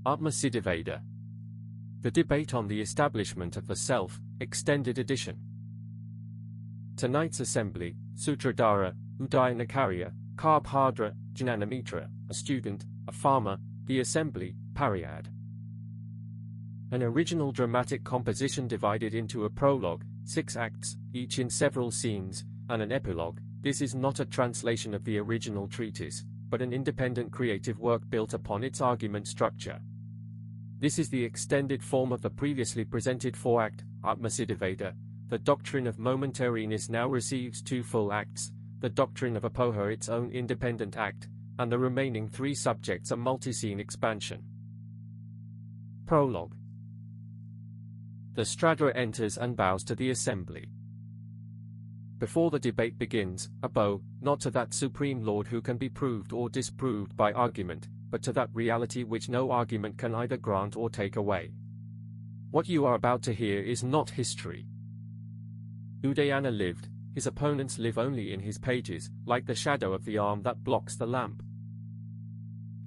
Videha. The Debate on the Establishment of the Self, Extended Edition. Tonight's assembly, Sutradhara, Udayanakarya, Karbhadra, Jnanamitra, a student, a farmer, the assembly, Paryad. An original dramatic composition divided into a prologue, 6 acts, each in several scenes, and an epilogue. This is not a translation of the original treatise, but an independent creative work built upon its argument structure. This is the extended form of the previously presented 4-act, Atmasiddhaveda. The doctrine of momentariness now receives 2 full acts, the doctrine of apoha its own independent act, and the remaining 3 subjects a multi-scene expansion. Prologue. The Stradra enters and bows to the assembly. Before the debate begins, a bow, not to that Supreme Lord who can be proved or disproved by argument, but to that reality which no argument can either grant or take away. What you are about to hear is not history. Udayana lived, his opponents live only in his pages, like the shadow of the arm that blocks the lamp.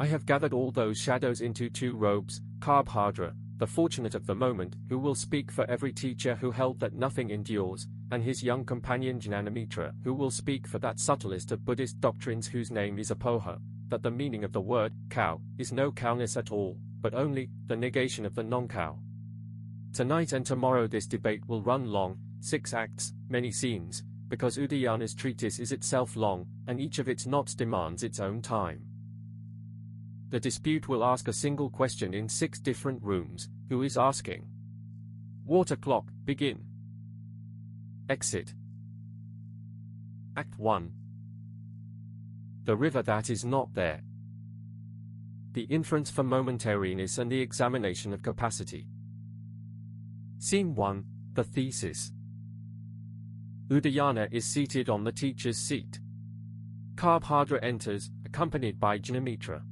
I have gathered all those shadows into 2 robes, Karbhadra, the fortunate of the moment, who will speak for every teacher who held that nothing endures, and his young companion Jnanamitra, who will speak for that subtlest of Buddhist doctrines whose name is apoha, that the meaning of the word, cow, is no cowness at all, but only the negation of the non-cow. Tonight and tomorrow this debate will run long, 6 acts, many scenes, because Udayana's treatise is itself long, and each of its knots demands its own time. The dispute will ask a single question in 6 different rooms. Who is asking? Water clock, begin. Exit. Act 1. The river that is not there. The inference for momentariness and the examination of capacity. Scene 1, the thesis. Udayana is seated on the teacher's seat. Karbhadra enters, accompanied by Jnanamitra.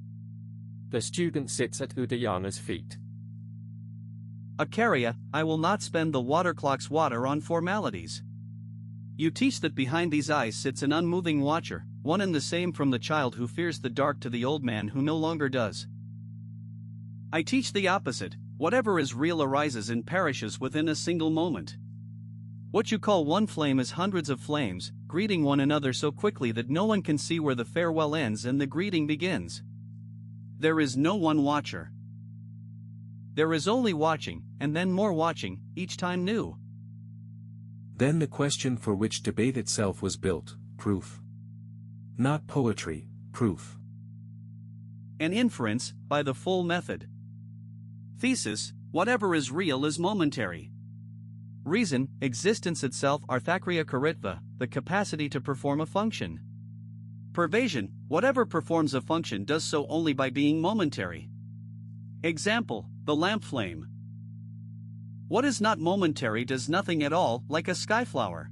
The student sits at Udayana's feet. Acharya, I will not spend the water clock's water on formalities. You teach that behind these eyes sits an unmoving watcher, one and the same from the child who fears the dark to the old man who no longer does. I teach the opposite. Whatever is real arises and perishes within a single moment. What you call one flame is hundreds of flames, greeting one another so quickly that no one can see where the farewell ends and the greeting begins. There is no one watcher. There is only watching, and then more watching, each time new. Then the question for which debate itself was built, proof. Not poetry, proof. An inference, by the full method. Thesis, whatever is real is momentary. Reason, existence itself arthakriya karitva, the capacity to perform a function. Pervasion, whatever performs a function does so only by being momentary. Example, the lamp flame. What is not momentary does nothing at all, like a skyflower.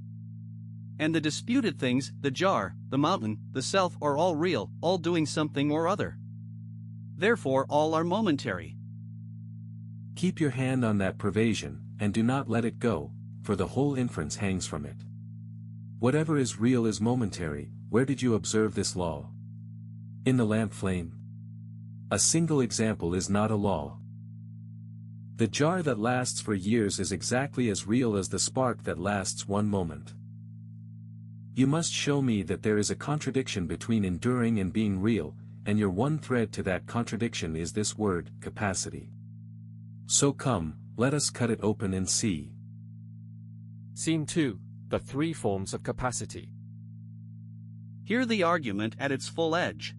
And the disputed things, the jar, the mountain, the self are all real, all doing something or other. Therefore all are momentary. Keep your hand on that pervasion, and do not let it go, for the whole inference hangs from it. Whatever is real is momentary. Where did you observe this law? In the lamp flame. A single example is not a law. The jar that lasts for years is exactly as real as the spark that lasts one moment. You must show me that there is a contradiction between enduring and being real, and your one thread to that contradiction is this word, capacity. So come, let us cut it open and see. Scene 2, the 3 forms of capacity. Hear the argument at its full edge.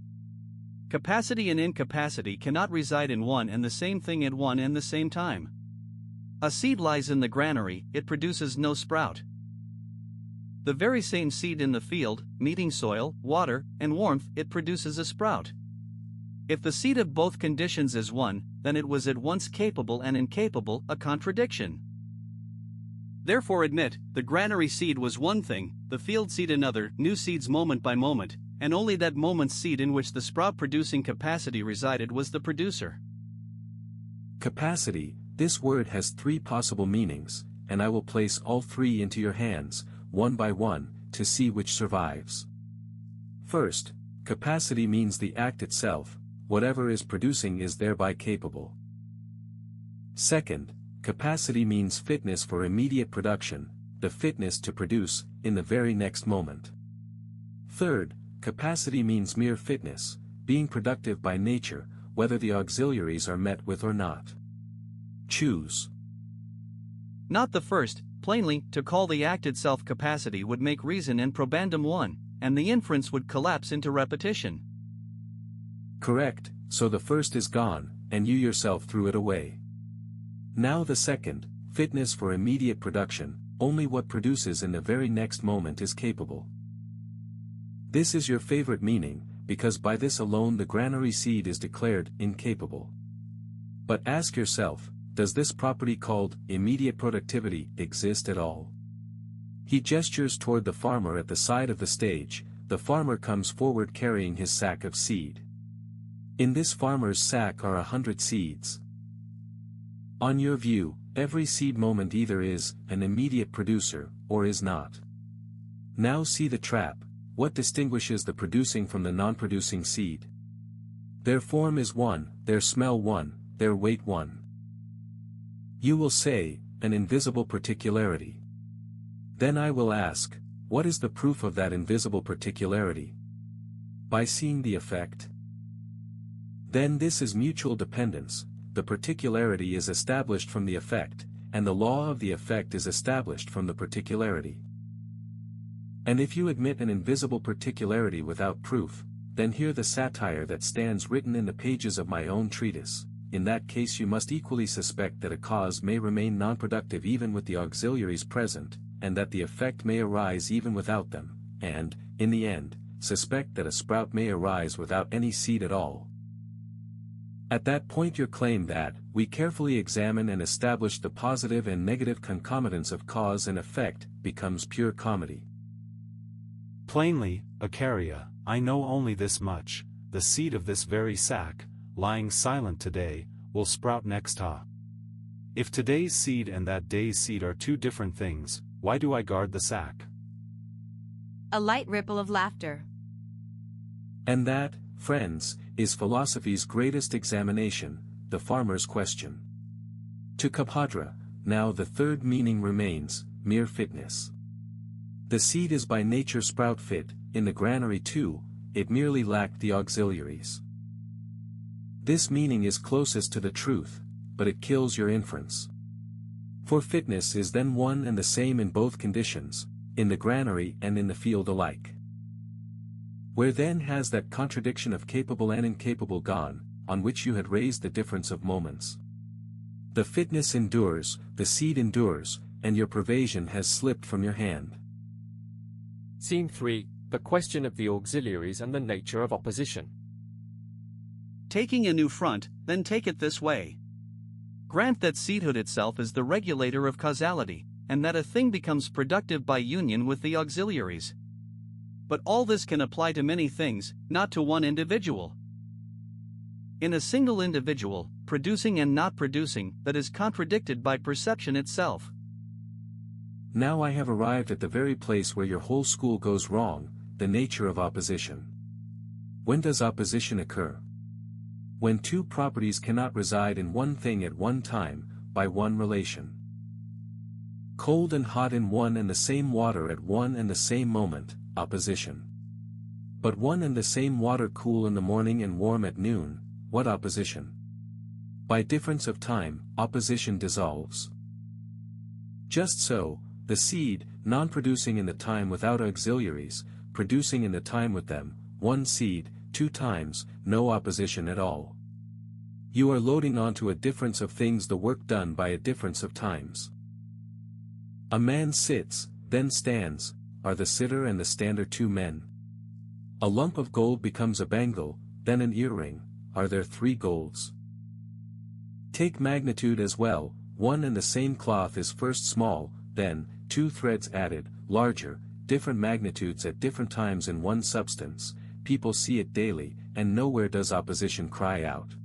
Capacity and incapacity cannot reside in one and the same thing at one and the same time. A seed lies in the granary, it produces no sprout. The very same seed in the field, meeting soil, water, and warmth, it produces a sprout. If the seed of both conditions is one, then it was at once capable and incapable, a contradiction. Therefore admit, the granary seed was one thing, the field seed another, new seeds moment by moment, and only that moment's seed in which the sprout-producing capacity resided was the producer. Capacity, this word has 3 possible meanings, and I will place all 3 into your hands, one by one, to see which survives. First, capacity means the act itself, whatever is producing is thereby capable. Second, capacity means fitness for immediate production, the fitness to produce, in the very next moment. Third, capacity means mere fitness, being productive by nature, whether the auxiliaries are met with or not. Choose. Not the first. Plainly, to call the act itself capacity would make reason and probandum one, and the inference would collapse into repetition. Correct, so the first is gone, and you yourself threw it away. Now the second, fitness for immediate production, only what produces in the very next moment is capable. This is your favorite meaning, because by this alone the granary seed is declared incapable. But ask yourself, does this property called immediate productivity exist at all? He gestures toward the farmer at the side of the stage. The farmer comes forward carrying his sack of seed. In this farmer's sack are 100 seeds. On your view, every seed moment either is an immediate producer, or is not. Now see the trap. What distinguishes the producing from the non-producing seed? Their form is one, their smell one, their weight one. You will say, an invisible particularity. Then I will ask, what is the proof of that invisible particularity? By seeing the effect. Then this is mutual dependence, the particularity is established from the effect, and the law of the effect is established from the particularity. And if you admit an invisible particularity without proof, then hear the satire that stands written in the pages of my own treatise. In that case you must equally suspect that a cause may remain non-productive even with the auxiliaries present, and that the effect may arise even without them, and, in the end, suspect that a sprout may arise without any seed at all. At that point your claim that, we carefully examine and establish the positive and negative concomitants of cause and effect, becomes pure comedy. Plainly, Acaria, I know only this much, the seed of this very sack, lying silent today, will sprout next ha. If today's seed and that day's seed are two different things, why do I guard the sack? A light ripple of laughter. And that, friends, is philosophy's greatest examination, the farmer's question. To Kapodra, now the third meaning remains, mere fitness. The seed is by nature sprout fit, in the granary too, it merely lacked the auxiliaries. This meaning is closest to the truth, but it kills your inference. For fitness is then one and the same in both conditions, in the granary and in the field alike. Where then has that contradiction of capable and incapable gone, on which you had raised the difference of moments? The fitness endures, the seed endures, and your pervasion has slipped from your hand. Scene 3, the question of the auxiliaries and the nature of opposition. Taking a new front, then take it this way. Grant that seedhood itself is the regulator of causality, and that a thing becomes productive by union with the auxiliaries. But all this can apply to many things, not to one individual. In a single individual, producing and not producing, that is contradicted by perception itself. Now I have arrived at the very place where your whole school goes wrong, the nature of opposition. When does opposition occur? When two properties cannot reside in one thing at one time, by one relation. Cold and hot in one and the same water at one and the same moment, opposition. But one and the same water cool in the morning and warm at noon, what opposition? By difference of time, opposition dissolves. Just so, the seed, non-producing in the time without auxiliaries, producing in the time with them, one seed, two times, no opposition at all. You are loading onto a difference of things the work done by a difference of times. A man sits, then stands, are the sitter and the stander two men? A lump of gold becomes a bangle, then an earring, are there three golds? Take magnitude as well, one and the same cloth is first small, then, two threads added, larger, different magnitudes at different times in one substance, people see it daily, and nowhere does opposition cry out.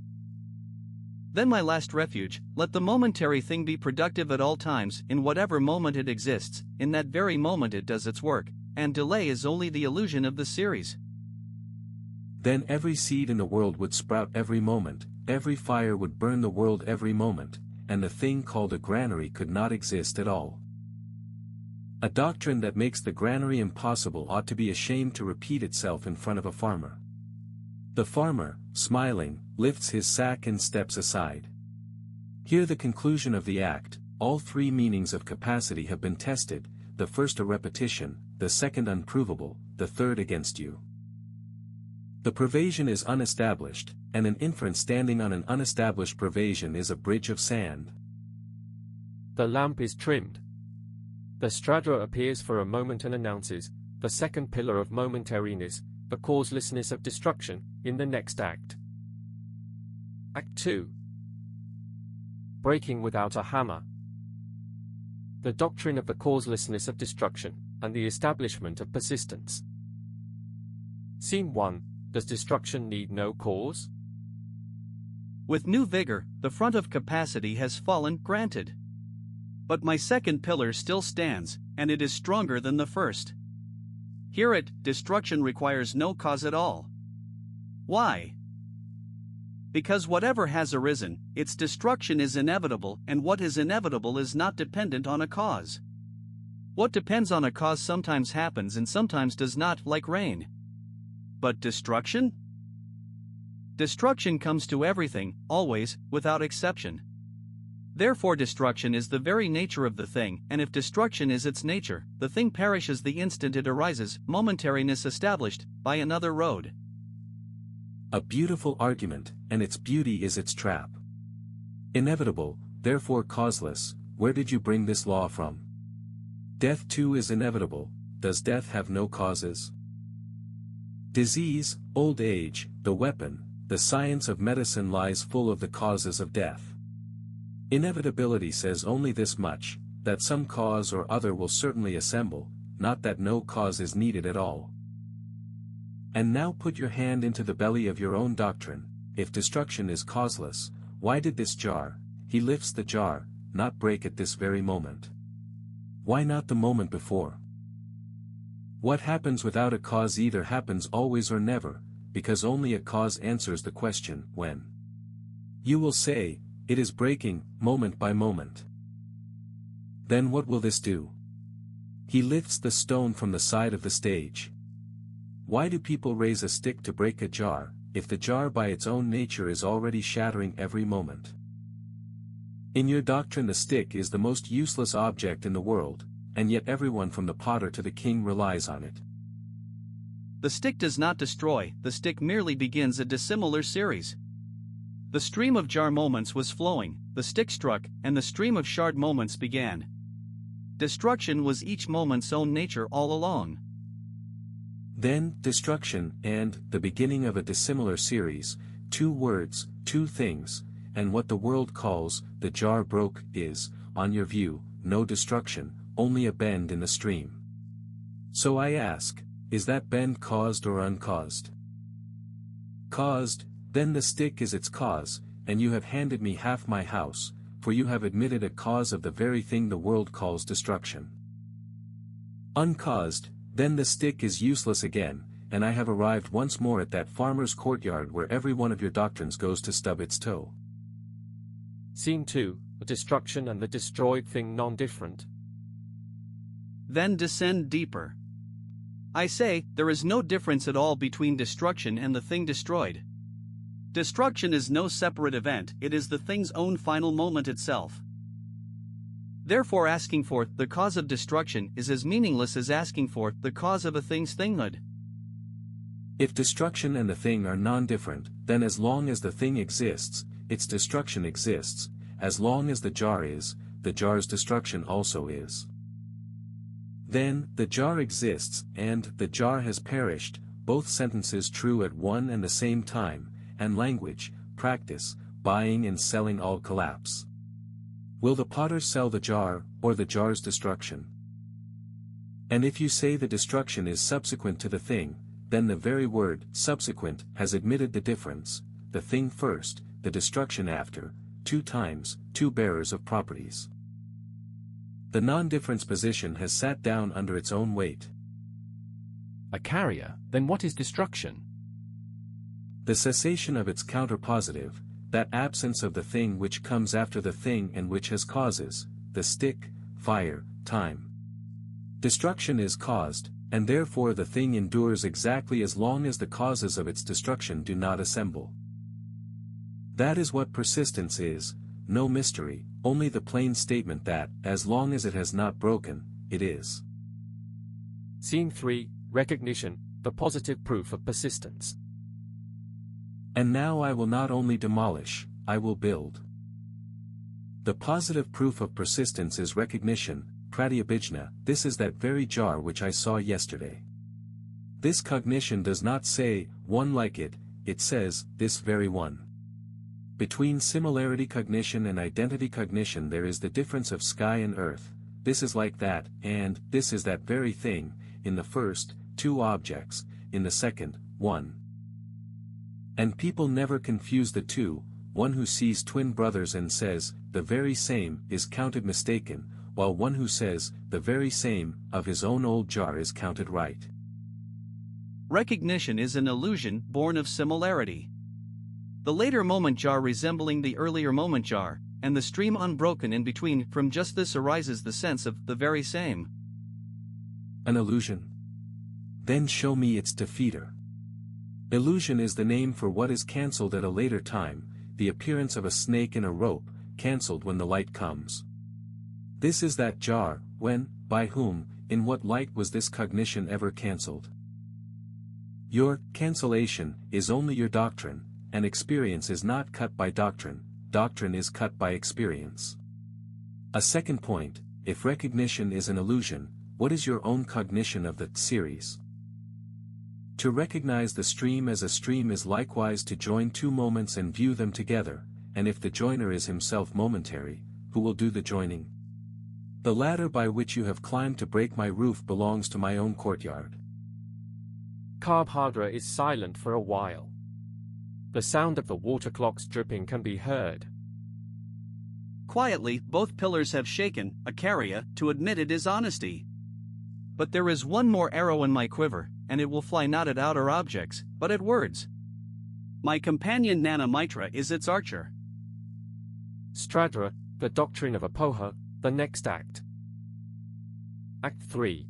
Then my last refuge, let the momentary thing be productive at all times, in whatever moment it exists, in that very moment it does its work, and delay is only the illusion of the series. Then every seed in the world would sprout every moment, every fire would burn the world every moment, and the thing called a granary could not exist at all. A doctrine that makes the granary impossible ought to be ashamed to repeat itself in front of a farmer. The farmer, smiling, lifts his sack and steps aside. Hear the conclusion of the act. All three meanings of capacity have been tested, the first a repetition, the second unprovable, the third against you. The pervasion is unestablished, and an inference standing on an unestablished pervasion is a bridge of sand. The lamp is trimmed. The strata appears for a moment and announces, the second pillar of momentariness, the causelessness of destruction, in the next act. Act 2. Breaking without a hammer. The doctrine of the causelessness of destruction, and the establishment of persistence. Scene 1. Does destruction need no cause? With new vigor, the front of capacity has fallen, granted. But my second pillar still stands, and it is stronger than the first. Hear it, destruction requires no cause at all. Why? Because whatever has arisen, its destruction is inevitable, and what is inevitable is not dependent on a cause. What depends on a cause sometimes happens and sometimes does not, like rain. But destruction? Destruction comes to everything, always, without exception. Therefore destruction is the very nature of the thing, and if destruction is its nature, the thing perishes the instant it arises, momentariness established, by another road. A beautiful argument, and its beauty is its trap. Inevitable, therefore causeless, where did you bring this law from? Death too is inevitable, does death have no causes? Disease, old age, the weapon, the science of medicine lies full of the causes of death. Inevitability says only this much, that some cause or other will certainly assemble, not that no cause is needed at all. And now put your hand into the belly of your own doctrine. If destruction is causeless, why did this jar, he lifts the jar, not break at this very moment? Why not the moment before? What happens without a cause either happens always or never, because only a cause answers the question, when. You will say, it is breaking, moment by moment. Then what will this do? He lifts the stone from the side of the stage. Why do people raise a stick to break a jar, if the jar by its own nature is already shattering every moment? In your doctrine the stick is the most useless object in the world, and yet everyone from the potter to the king relies on it. The stick does not destroy, the stick merely begins a dissimilar series. The stream of jar moments was flowing, the stick struck, and the stream of shard moments began. Destruction was each moment's own nature all along. Then, destruction, and, the beginning of a dissimilar series, two words, two things, and what the world calls, the jar broke, is, on your view, no destruction, only a bend in the stream. So I ask, is that bend caused or uncaused? Caused, then the stick is its cause, and you have handed me half my house, for you have admitted a cause of the very thing the world calls destruction. Uncaused, then the stick is useless again, and I have arrived once more at that farmer's courtyard where every one of your doctrines goes to stub its toe. Scene 2, the destruction and the destroyed thing non-different. Then descend deeper. I say, there is no difference at all between destruction and the thing destroyed. Destruction is no separate event, it is the thing's own final moment itself. Therefore asking for the cause of destruction is as meaningless as asking for the cause of a thing's thinghood. If destruction and the thing are non-different, then as long as the thing exists, its destruction exists, as long as the jar is, the jar's destruction also is. Then, the jar exists, and the jar has perished, both sentences true at one and the same time, and language, practice, buying and selling all collapse. Will the potter sell the jar, or the jar's destruction? And if you say the destruction is subsequent to the thing, then the very word, subsequent, has admitted the difference, the thing first, the destruction after, two times, two bearers of properties. The non-difference position has sat down under its own weight. A carrier, then what is destruction? The cessation of its counterpositive, that absence of the thing which comes after the thing and which has causes, the stick, fire, time. Destruction is caused, and therefore the thing endures exactly as long as the causes of its destruction do not assemble. That is what persistence is, no mystery, only the plain statement that, as long as it has not broken, it is. Scene 3, Recognition, the positive proof of persistence. And now I will not only demolish, I will build. The positive proof of persistence is recognition, pratyabhijna, this is that very jar which I saw yesterday. This cognition does not say, one like it, it says, this very one. Between similarity cognition and identity cognition there is the difference of sky and earth, this is like that, and this is that very thing, in the first, two objects, in the second, one. And people never confuse the two, one who sees twin brothers and says, the very same, is counted mistaken, while one who says, the very same, of his own old jar is counted right. Recognition is an illusion born of similarity. The later moment jar resembling the earlier moment jar, and the stream unbroken in between, from just this arises the sense of the very same. An illusion? Then show me its defeater. Illusion is the name for what is cancelled at a later time, the appearance of a snake in a rope, cancelled when the light comes. This is that jar, when, by whom, in what light was this cognition ever cancelled? Your cancellation is only your doctrine, and experience is not cut by doctrine, doctrine is cut by experience. A second point, if recognition is an illusion, what is your own cognition of the series? To recognize the stream as a stream is likewise to join two moments and view them together, and if the joiner is himself momentary, who will do the joining? The ladder by which you have climbed to break my roof belongs to my own courtyard. Karbhadra is silent for a while. The sound of the water clocks dripping can be heard. Quietly, both pillars have shaken, Acharya, to admit it is honesty. But there is one more arrow in my quiver, and it will fly not at outer objects, but at words. My companion Nana Mitra is its archer. Stradra, the doctrine of Apoha, the next act. Act 3.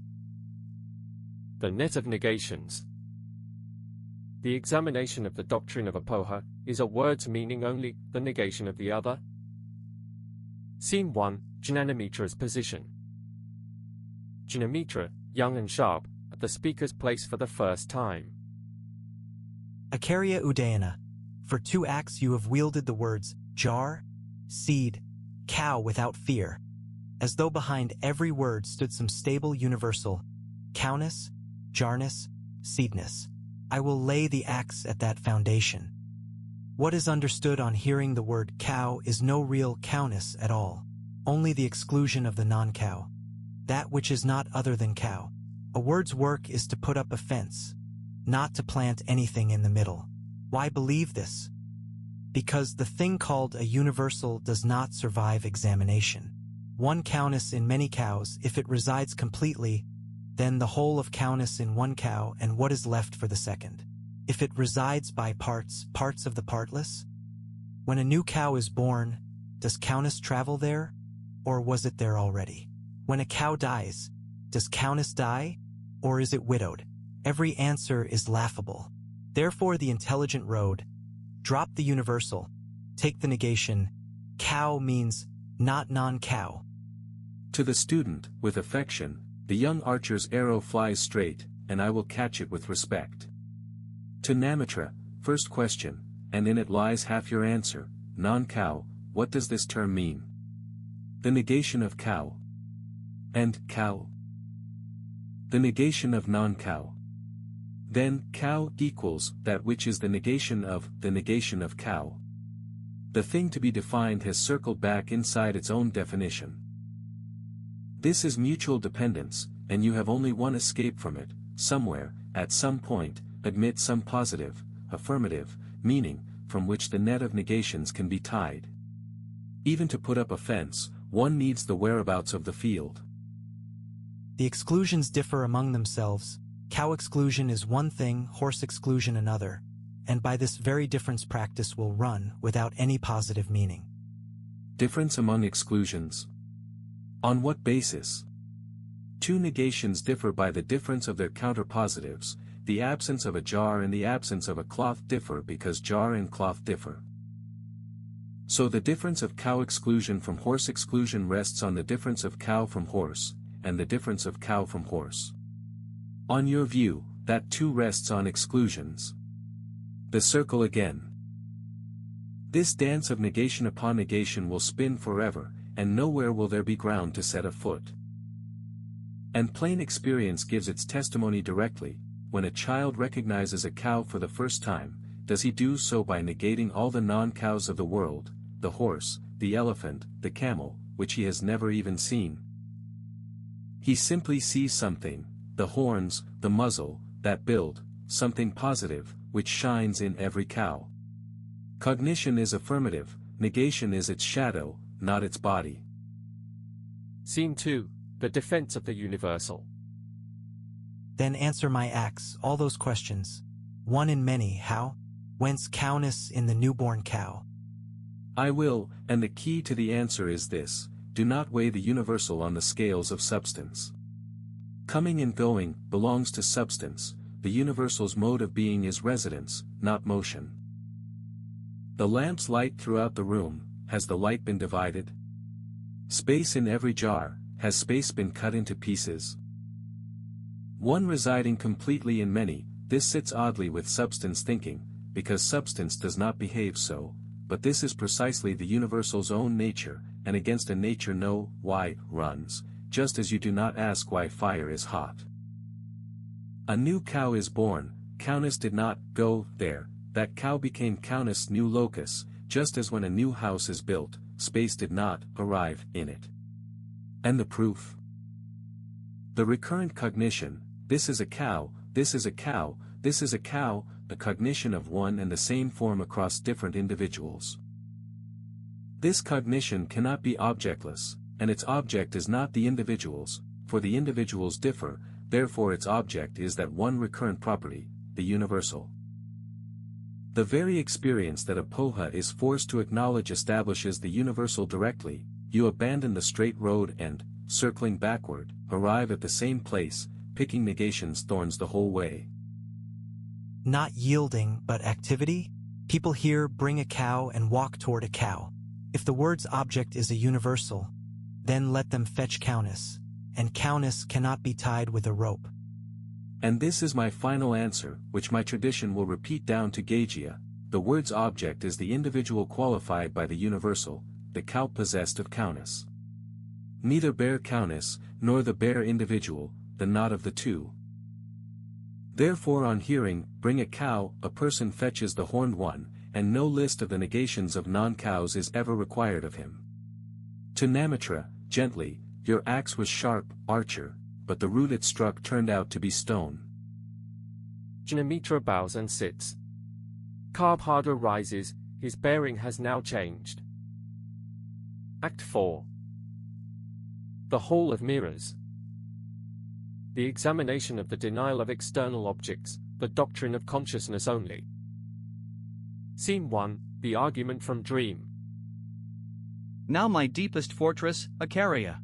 The net of negations. The examination of the doctrine of Apoha is a word's meaning only, the negation of the other. Scene 1, Jnanamitra's position. Jnanamitra, young and sharp, at the speaker's place for the first time. Acharya Udayana, for 2 acts you have wielded the words jar, seed, cow without fear, as though behind every word stood some stable universal, cowness, jarness, seedness. I will lay the axe at that foundation. What is understood on hearing the word cow is no real cowness at all, only the exclusion of the non-cow, that which is not other than cow. A word's work is to put up a fence, not to plant anything in the middle. Why believe this? Because the thing called a universal does not survive examination. One cowness in many cows, if it resides completely, then the whole of cowness in one cow, and what is left for the second? If it resides by parts, parts of the partless? When a new cow is born, does cowness travel there, or was it there already? When a cow dies, does cowness die, or is it widowed? Every answer is laughable. Therefore the intelligent road, drop the universal, take the negation, cow means not non-cow. To the student, with affection, the young archer's arrow flies straight, and I will catch it with respect. To Namitra, first question, and in it lies half your answer, non-cow, what does this term mean? The negation of cow. And cow? The negation of non-cow. Then, cow equals that which is the negation of cow. The thing to be defined has circled back inside its own definition. This is mutual dependence, and you have only one escape from it, somewhere, at some point, admit some positive, affirmative, meaning, from which the net of negations can be tied. Even to put up a fence, one needs the whereabouts of the field. The exclusions differ among themselves. Cow exclusion is one thing, horse exclusion another, and by this very difference practice will run without any positive meaning. Difference among exclusions. On what basis? Two negations differ by the difference of their counterpositives. The absence of a jar and the absence of a cloth differ because jar and cloth differ. So the difference of cow exclusion from horse exclusion rests on the difference of cow from horse, and the difference of cow from horse. On your view, that too rests on exclusions. The circle again. This dance of negation upon negation will spin forever, and nowhere will there be ground to set a foot. And plain experience gives its testimony directly. When a child recognizes a cow for the first time, does he do so by negating all the non-cows of the world, the horse, the elephant, the camel, which he has never even seen? He simply sees something, the horns, the muzzle, that build, something positive, which shines in every cow. Cognition is affirmative, negation is its shadow, not its body. Scene 2, the defense of the universal. Then answer my acts, all those questions. One in many, how? Whence cowness in the newborn cow? I will, and the key to the answer is this: do not weigh the universal on the scales of substance. Coming and going belongs to substance, the universal's mode of being is residence, not motion. The lamp's light throughout the room, has the light been divided? Space in every jar, has space been cut into pieces? One residing completely in many, this sits oddly with substance thinking, because substance does not behave so, but this is precisely the universal's own nature, and against a nature no why runs, just as you do not ask why fire is hot. A new cow is born, cowness did not go there, that cow became cowness' new locus, just as when a new house is built, space did not arrive in it. And the proof? The recurrent cognition, this is a cow, this is a cow, this is a cow, the cognition of one and the same form across different individuals. This cognition cannot be objectless, and its object is not the individuals, for the individuals differ, therefore its object is that one recurrent property, the universal. The very experience that a poha is forced to acknowledge establishes the universal directly. You abandon the straight road and, circling backward, arrive at the same place, picking negation's thorns the whole way. Not yielding but activity? People here bring a cow and walk toward a cow. If the word's object is a universal, then let them fetch cowness, and cowness cannot be tied with a rope. And this is my final answer, which my tradition will repeat down to Gagia. The word's object is the individual qualified by the universal, the cow possessed of cowness. Neither bare cowness, nor the bare individual, the not of the two. Therefore on hearing, bring a cow, a person fetches the horned one, and no list of the negations of non-cows is ever required of him. To Namitra, gently, your axe was sharp, archer, but the root it struck turned out to be stone. Namitra bows and sits. Karbhadra rises, his bearing has now changed. Act 4. The Hall of Mirrors. The examination of the denial of external objects, the doctrine of consciousness only. Scene 1, the argument from dream. Now my deepest fortress, Acaria.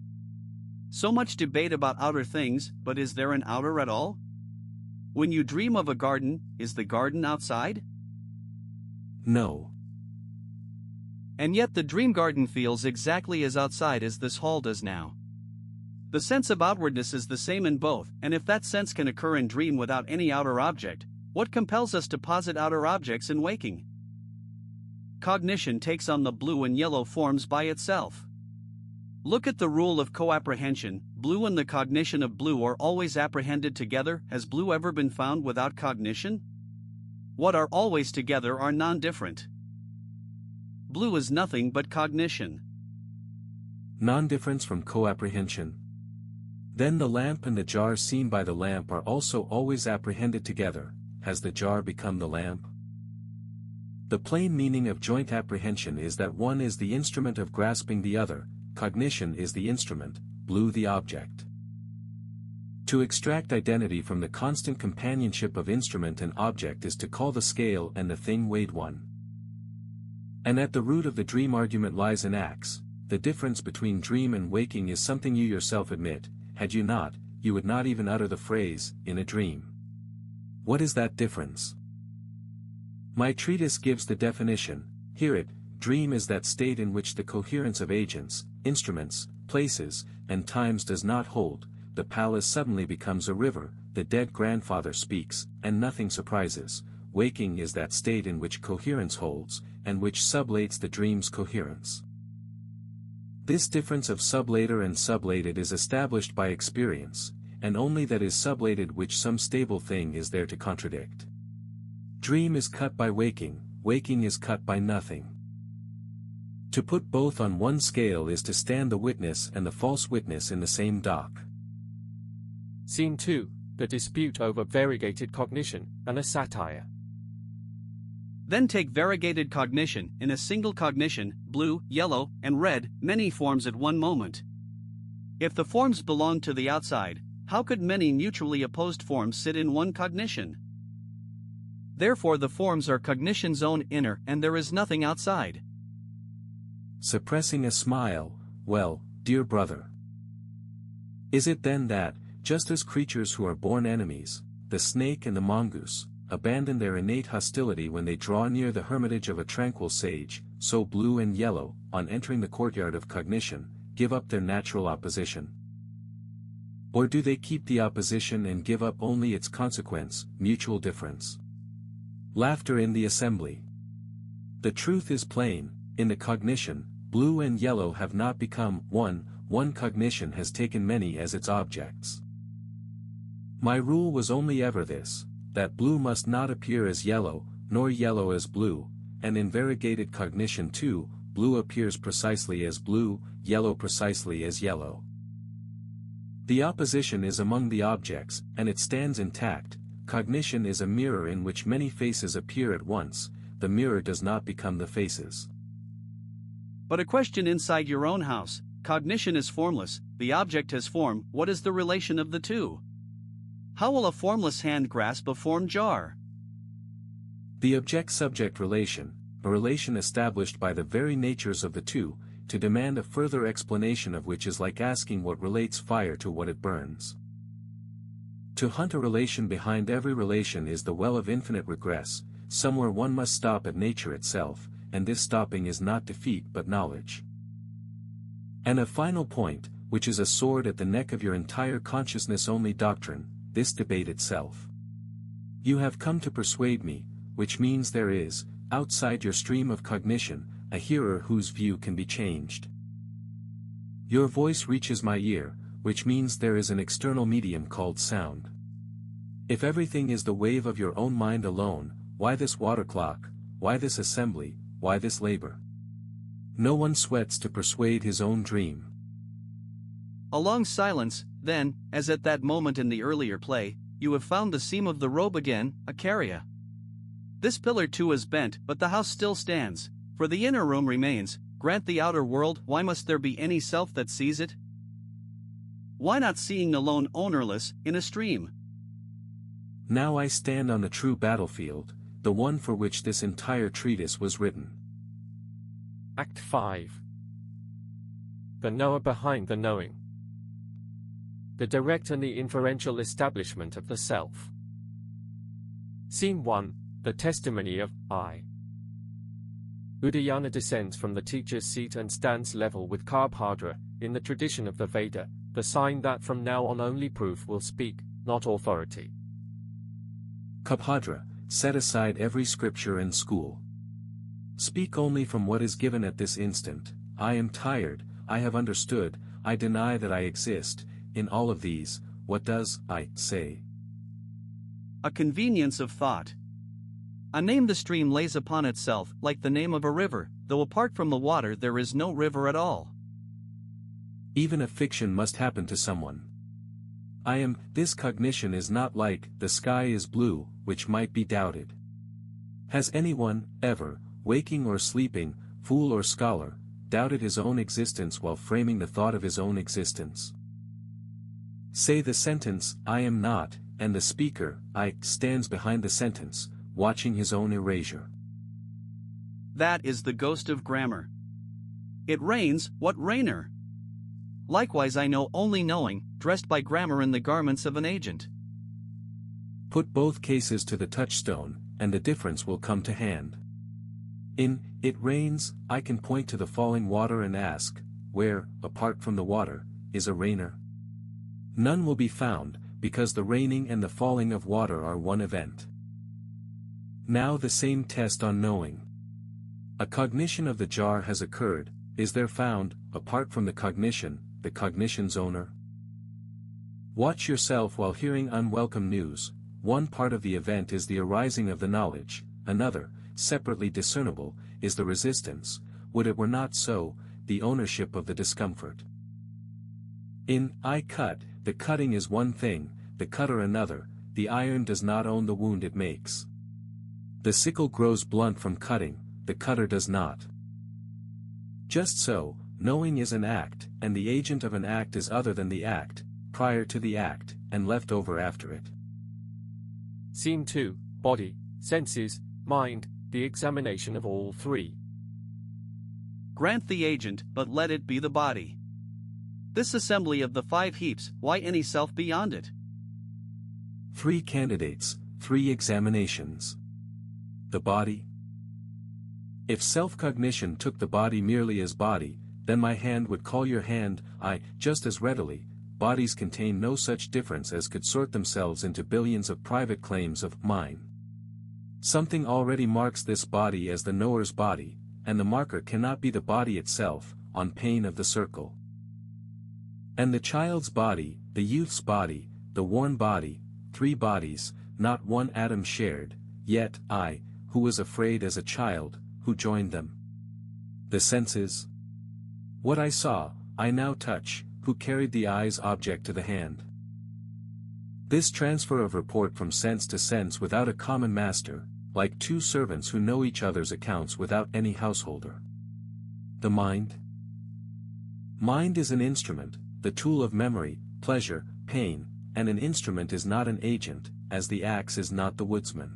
So much debate about outer things, but is there an outer at all? When you dream of a garden, is the garden outside? No. And yet the dream garden feels exactly as outside as this hall does now. The sense of outwardness is the same in both, and if that sense can occur in dream without any outer object, what compels us to posit outer objects in waking? Cognition takes on the blue and yellow forms by itself. Look at the rule of co-apprehension. Blue and the cognition of blue are always apprehended together. Has blue ever been found without cognition? What are always together are non-different. Blue is nothing but cognition. Non-difference from co-apprehension. Then the lamp and the jar seen by the lamp are also always apprehended together. Has the jar become the lamp? The plain meaning of joint apprehension is that one is the instrument of grasping the other, cognition is the instrument, blue the object. To extract identity from the constant companionship of instrument and object is to call the scale and the thing weighed one. And at the root of the dream argument lies an axe. The difference between dream and waking is something you yourself admit. Had you not, you would not even utter the phrase, in a dream. What is that difference? My treatise gives the definition. Hear it. Dream is that state in which the coherence of agents, instruments, places, and times does not hold. The palace suddenly becomes a river, the dead grandfather speaks, and nothing surprises. Waking is that state in which coherence holds, and which sublates the dream's coherence. This difference of sublater and sublated is established by experience, and only that is sublated which some stable thing is there to contradict. Dream is cut by waking, waking is cut by nothing. To put both on one scale is to stand the witness and the false witness in the same dock. Scene 2, the dispute over variegated cognition, and a satire. Then take variegated cognition, in a single cognition, blue, yellow, and red, many forms at one moment. If the forms belong to the outside, how could many mutually opposed forms sit in one cognition? Therefore the forms are cognition's own inner and there is nothing outside. Suppressing a smile, well, dear brother. Is it then that, just as creatures who are born enemies, the snake and the mongoose, abandon their innate hostility when they draw near the hermitage of a tranquil sage, so blue and yellow, on entering the courtyard of cognition, give up their natural opposition? Or do they keep the opposition and give up only its consequence, mutual difference? Laughter in the assembly. The truth is plain, in the cognition, blue and yellow have not become one cognition has taken many as its objects. My rule was only ever this, that blue must not appear as yellow, nor yellow as blue, and in variegated cognition too, blue appears precisely as blue, yellow precisely as yellow. The opposition is among the objects, and it stands intact. Cognition is a mirror in which many faces appear at once, the mirror does not become the faces. But a question inside your own house, cognition is formless, the object has form, what is the relation of the two? How will a formless hand grasp a formed jar? The object-subject relation, a relation established by the very natures of the two, to demand a further explanation of which is like asking what relates fire to what it burns. To hunt a relation behind every relation is the well of infinite regress. Somewhere one must stop at nature itself, and this stopping is not defeat but knowledge. And a final point, which is a sword at the neck of your entire consciousness-only doctrine, this debate itself. You have come to persuade me, which means there is, outside your stream of cognition, a hearer whose view can be changed. Your voice reaches my ear, which means there is an external medium called sound. If everything is the wave of your own mind alone, why this water clock, why this assembly, why this labor? No one sweats to persuade his own dream. A long silence, then, as at that moment in the earlier play, you have found the seam of the robe again, Acaria. This pillar too is bent, but the house still stands, for the inner room remains. Grant the outer world, why must there be any self that sees it? Why not seeing alone ownerless, in a stream? Now I stand on the true battlefield, the one for which this entire treatise was written. Act 5. The knower behind the knowing. The direct and the inferential establishment of the self. Scene 1, the testimony of I. Udayana descends from the teacher's seat and stands level with Karbhadra, in the tradition of the Veda, the sign that from now on only proof will speak, not authority. Karbhadra, set aside every scripture and school. Speak only from what is given at this instant. I am tired, I have understood, I deny that I exist. In all of these, what does I say? A convenience of thought. A name the stream lays upon itself, like the name of a river, though apart from the water there is no river at all. Even a fiction must happen to someone. I am, this cognition is not like, the sky is blue, which might be doubted. Has anyone, ever, waking or sleeping, fool or scholar, doubted his own existence while framing the thought of his own existence? Say the sentence, I am not, and the speaker, I, stands behind the sentence, watching his own erasure. That is the ghost of grammar. It rains, what rainer? Likewise I know only knowing, dressed by grammar in the garments of an agent. Put both cases to the touchstone, and the difference will come to hand. In, it rains, I can point to the falling water and ask, where, apart from the water, is a rainer? None will be found, because the raining and the falling of water are one event. Now the same test on knowing. A cognition of the jar has occurred, is there found, apart from the cognition's owner? Watch yourself while hearing unwelcome news. One part of the event is the arising of the knowledge, another, separately discernible, is the resistance, would it were not so, the ownership of the discomfort. In, I cut, the cutting is one thing, the cutter another, the iron does not own the wound it makes. The sickle grows blunt from cutting, the cutter does not. Just so, knowing is an act, and the agent of an act is other than the act, prior to the act, and left over after it. Scene 2, Body, Senses, Mind, the examination of all three. Grant the agent, but let it be the body. This assembly of the 5 heaps, why any self beyond it? 3 candidates, 3 examinations. The body. If self-cognition took the body merely as body, then my hand would call your hand, I, just as readily. Bodies contain no such difference as could sort themselves into billions of private claims of mine. Something already marks this body as the knower's body, and the marker cannot be the body itself, on pain of the circle. And the child's body, the youth's body, the worn body, 3 bodies, not one atom shared, yet I, who was afraid as a child, who joined them. The senses. What I saw, I now touch, who carried the eye's object to the hand. This transfer of report from sense to sense without a common master, like 2 servants who know each other's accounts without any householder. The mind. Mind is an instrument, the tool of memory, pleasure, pain, and an instrument is not an agent, as the axe is not the woodsman.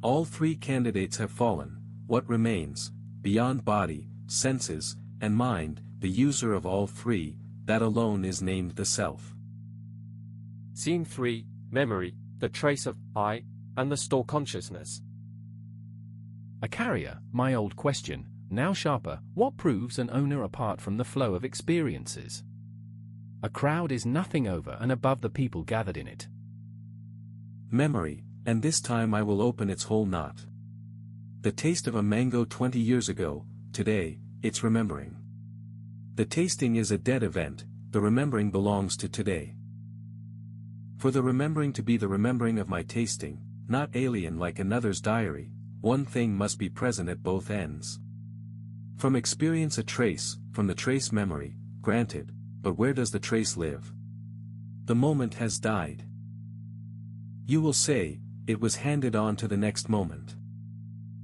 All 3 candidates have fallen. What remains, beyond body, senses, and mind, the user of all 3, that alone is named the self. Scene 3, Memory, the trace of I, and the store consciousness. A carrier, my old question, now sharper, what proves an owner apart from the flow of experiences? A crowd is nothing over and above the people gathered in it. Memory, and this time I will open its whole knot. The taste of a mango 20 years ago, today, it's remembering. The tasting is a dead event, the remembering belongs to today. For the remembering to be the remembering of my tasting, not alien like another's diary, one thing must be present at both ends. From experience a trace, from the trace memory, granted, but where does the trace live? The moment has died. You will say, it was handed on to the next moment.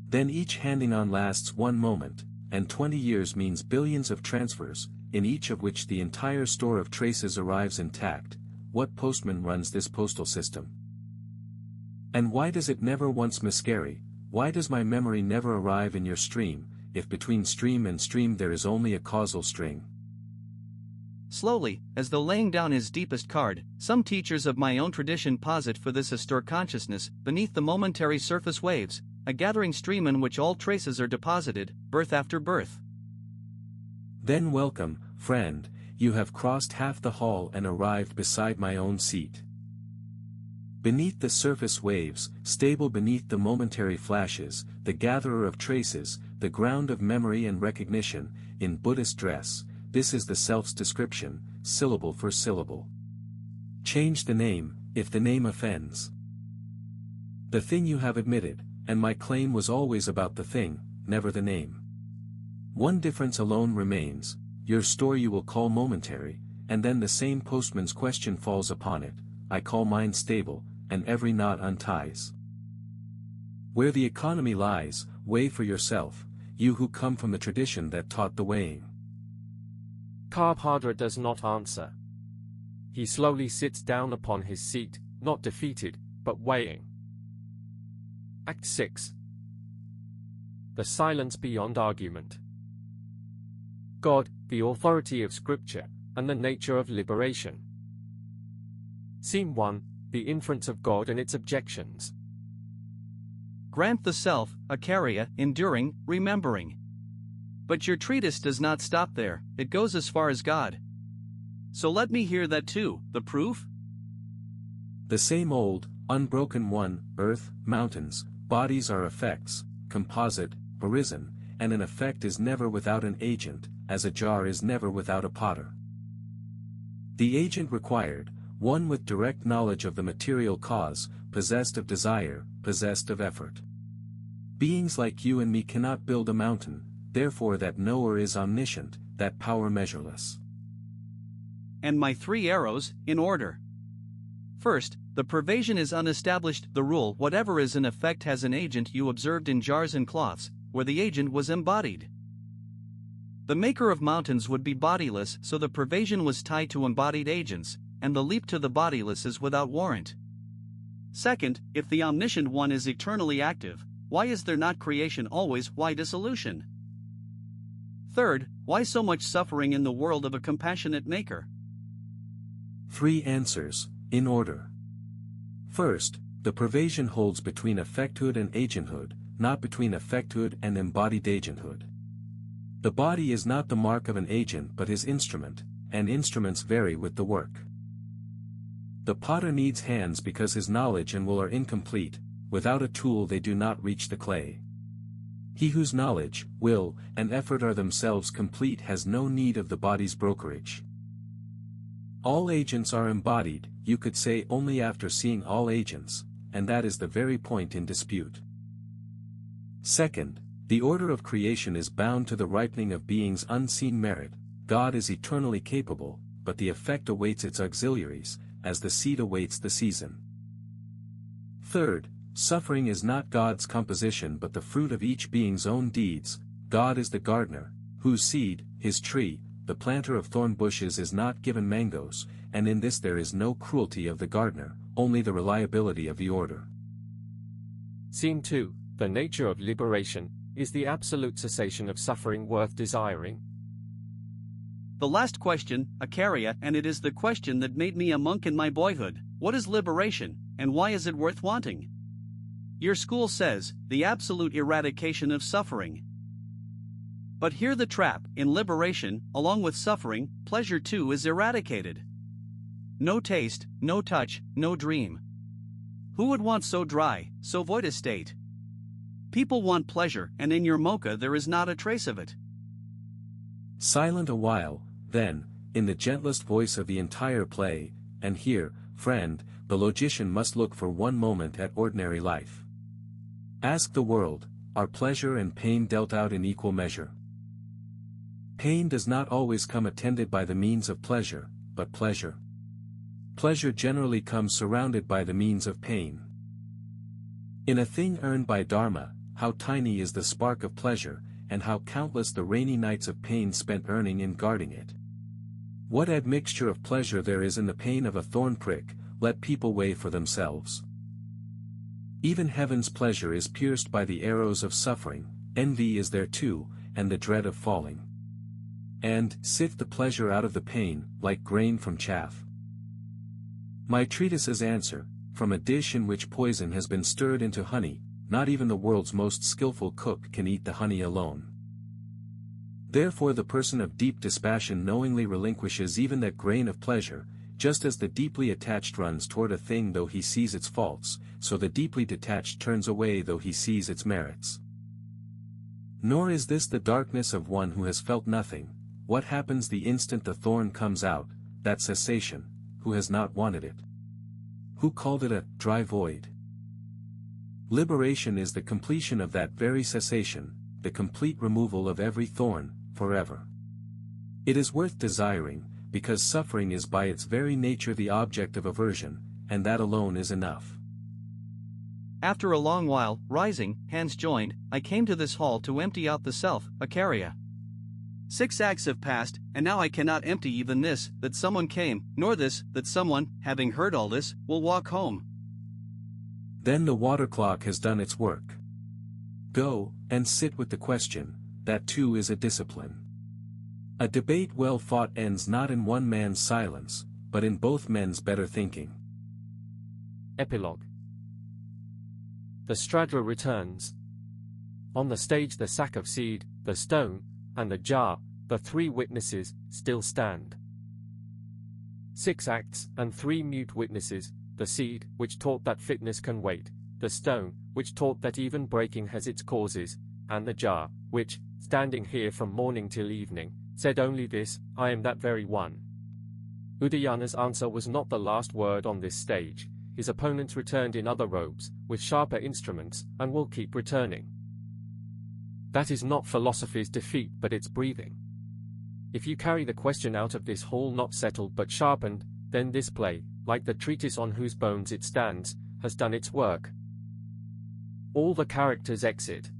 Then each handing on lasts 1 moment, and 20 years means billions of transfers, in each of which the entire store of traces arrives intact. What postman runs this postal system? And why does it never once miscarry? Why does my memory never arrive in your stream, if between stream and stream there is only a causal string? Slowly, as though laying down his deepest card, some teachers of my own tradition posit for this astir consciousness, beneath the momentary surface waves, a gathering stream in which all traces are deposited, birth after birth. Then welcome, friend, you have crossed half the hall and arrived beside my own seat. Beneath the surface waves, stable beneath the momentary flashes, the gatherer of traces, the ground of memory and recognition, in Buddhist dress, this is the self's description, syllable for syllable. Change the name, if the name offends. The thing you have admitted, and my claim was always about the thing, never the name. One difference alone remains, your store you will call momentary, and then the same postman's question falls upon it, I call mine stable, and every knot unties. Where the economy lies, weigh for yourself, you who come from the tradition that taught the weighing. Carpadra does not answer. He slowly sits down upon his seat, not defeated, but weighing. Act 6. The silence beyond argument. God, the authority of Scripture, and the nature of liberation. Scene 1. The inference of God and its objections. Grant the self, Acaria, enduring, remembering. But your treatise does not stop there, it goes as far as God. So let me hear that too, the proof? The same old, unbroken one, earth, mountains, bodies are effects, composite, arisen, and an effect is never without an agent, as a jar is never without a potter. The agent required, one with direct knowledge of the material cause, possessed of desire, possessed of effort. Beings like you and me cannot build a mountain, therefore that knower is omniscient, that power measureless. And my 3 arrows, in order. First, the pervasion is unestablished. The rule, whatever is in effect has an agent, you observed in jars and cloths, where the agent was embodied. The maker of mountains would be bodiless, so the pervasion was tied to embodied agents, and the leap to the bodiless is without warrant. Second, if the omniscient one is eternally active, why is there not creation always? Why dissolution? Third, why so much suffering in the world of a compassionate maker? 3 answers, in order. First, the pervasion holds between effecthood and agenthood, not between effecthood and embodied agenthood. The body is not the mark of an agent but his instrument, and instruments vary with the work. The potter needs hands because his knowledge and will are incomplete, without a tool they do not reach the clay. He whose knowledge, will, and effort are themselves complete has no need of the body's brokerage. All agents are embodied, you could say only after seeing all agents, and that is the very point in dispute. Second, the order of creation is bound to the ripening of being's unseen merit. God is eternally capable, but the effect awaits its auxiliaries, as the seed awaits the season. Third, suffering is not God's composition but the fruit of each being's own deeds. God is the gardener, whose seed, his tree, the planter of thorn bushes is not given mangoes, and in this there is no cruelty of the gardener, only the reliability of the order. Scene 2. The nature of liberation. Is the absolute cessation of suffering worth desiring? The last question, Acaria, and it is the question that made me a monk in my boyhood. What is liberation, and why is it worth wanting? Your school says, the absolute eradication of suffering. But hear the trap, in liberation, along with suffering, pleasure too is eradicated. No taste, no touch, no dream. Who would want so dry, so void a state? People want pleasure, and in your mocha there is not a trace of it. Silent a while, then, in the gentlest voice of the entire play, and here, friend, the logician must look for one moment at ordinary life. Ask the world, are pleasure and pain dealt out in equal measure? Pain does not always come attended by the means of pleasure, but pleasure. Pleasure generally comes surrounded by the means of pain. In a thing earned by Dharma, how tiny is the spark of pleasure, and how countless the rainy nights of pain spent earning and guarding it. What admixture of pleasure there is in the pain of a thorn prick, let people weigh for themselves. Even heaven's pleasure is pierced by the arrows of suffering, envy is there too, and the dread of falling. And, sift the pleasure out of the pain, like grain from chaff. My treatise's answer, from a dish in which poison has been stirred into honey, not even the world's most skillful cook can eat the honey alone. Therefore the person of deep dispassion knowingly relinquishes even that grain of pleasure, just as the deeply attached runs toward a thing though he sees its faults, so the deeply detached turns away though he sees its merits. Nor is this the darkness of one who has felt nothing. What happens the instant the thorn comes out, that cessation, who has not wanted it? Who called it a dry void? Liberation is the completion of that very cessation, the complete removal of every thorn, forever. It is worth desiring, because suffering is by its very nature the object of aversion, and that alone is enough. After a long while, rising, hands joined, I came to this hall to empty out the self, Acaria. 6 acts have passed, and now I cannot empty even this, that someone came, nor this, that someone, having heard all this, will walk home. Then the water clock has done its work. Go, and sit with the question, that too is a discipline. A debate well fought ends not in one man's silence, but in both men's better thinking. Epilogue. The Stradra returns. On the stage the sack of seed, the stone, and the jar, the 3 witnesses, still stand. 6 acts and 3 mute witnesses, the seed, which taught that fitness can wait, the stone, which taught that even breaking has its causes, and the jar, which, standing here from morning till evening, said only this, I am that very one. Udayana's answer was not the last word on this stage. His opponents returned in other robes, with sharper instruments, and will keep returning. That is not philosophy's defeat but its breathing. If you carry the question out of this hall not settled but sharpened, then this play, like the treatise on whose bones it stands, has done its work. All the characters exit.